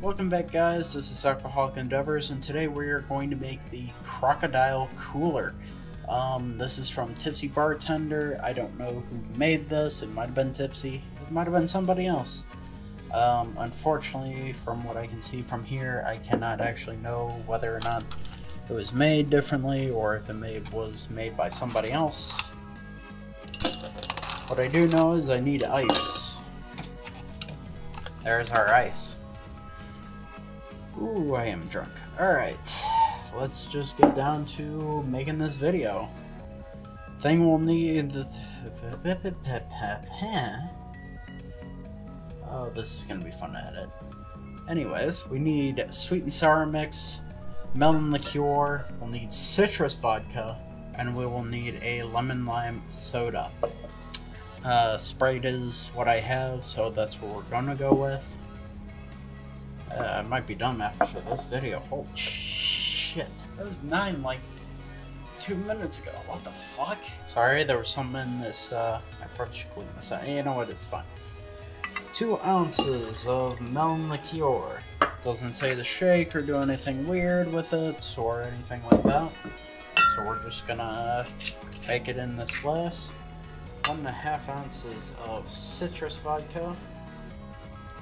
Welcome back, guys. This is Alcoholic Endeavors, and today we are going to make the Crocodile Cooler. This is from Tipsy Bartender. I don't know who made this. It might have been Tipsy. It might have been somebody else. Unfortunately, from what I can see from here, I cannot actually know whether or not it was made differently or if it was made by somebody else. What I do know is I need ice. There's our ice. Ooh, I am drunk. Alright, let's just get down to making this video. Thing we'll need the... Oh, this is gonna be fun to edit. Anyways, we need sweet and sour mix, melon liqueur, we'll need citrus vodka, and we will need a lemon lime soda. Sprite is what I have, so that's what we're gonna go with. I might be done after this video. Holy shit. That was 9 like 2 minutes ago. What the fuck? Sorry, there was something in this. I probably should clean this out. You know what? It's fine. 2 ounces of melon liqueur. Doesn't say to shake or do anything weird with it or anything like that. So we're just gonna make it in this glass. 1.5 ounces of citrus vodka.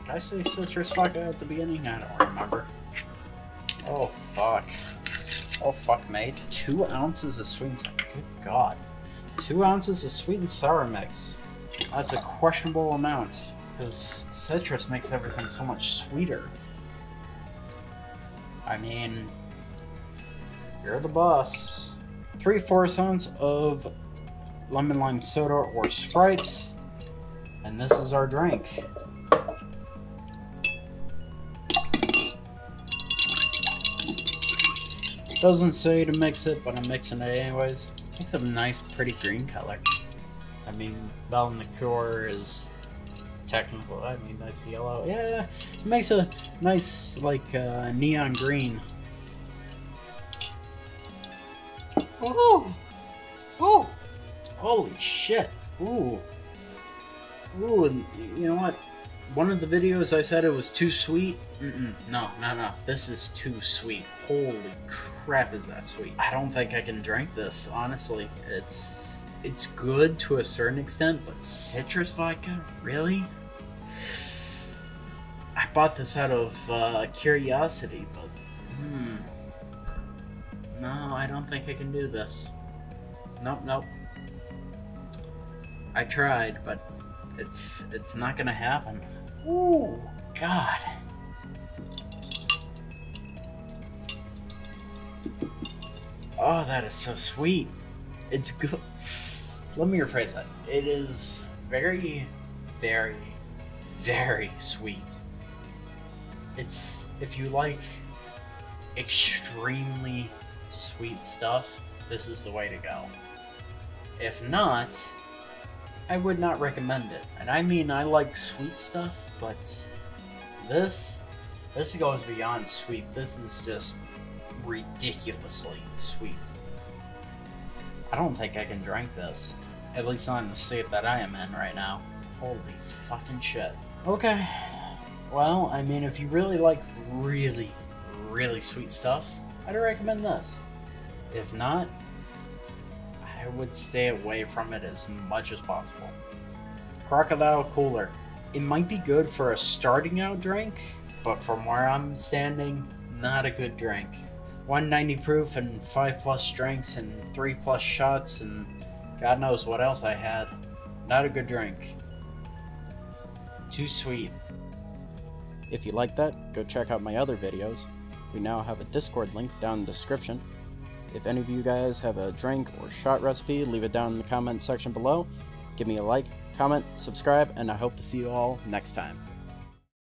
Did I say citrus vodka at the beginning? I don't remember. Oh, fuck. Oh, fuck, mate. 2 ounces of sweet and sour. Good God. 2 ounces of sweet and sour mix. That's a questionable amount, because citrus makes everything so much sweeter. I mean, you're the boss. 3/4 ounce of lemon lime soda or Sprite. And this is our drink. Doesn't say to mix it, but I'm mixing it anyways. It makes a nice, pretty green color. I mean, melon liqueur is technical. I mean, nice yellow. Yeah, it makes a nice, like, neon green. Ooh! Ooh! Holy shit! Ooh! Ooh, and you know what? One of the videos I said it was too sweet. No. This is too sweet. Holy crap, is that sweet. I don't think I can drink this, honestly. It's good to a certain extent, but citrus vodka? Really? I bought this out of curiosity, but... No, I don't think I can do this. Nope. I tried, but it's not gonna happen. Ooh, God. Oh, that is so sweet. It's good. Let me rephrase that. It is very, very, very sweet. It's, if you like extremely sweet stuff, this is the way to go. If not, I would not recommend it. And I mean, I like sweet stuff, but this goes beyond sweet. This is just ridiculously sweet. I don't think I can drink this. At least not in the state that I am in right now. Holy fucking shit. Okay. Well, I mean, if you really like really, really sweet stuff, I'd recommend this. If not, I would stay away from it as much as possible. Crocodile Cooler. It might be good for a starting out drink, but from where I'm standing, not a good drink. 190 proof and 5+ drinks and 3+ shots and God knows what else I had. Not a good drink. Too sweet. If you like that, go check out my other videos. We now have a Discord link down in the description. If any of you guys have a drink or shot recipe, leave it down in the comment section below. Give me a like, comment, subscribe, and I hope to see you all next time.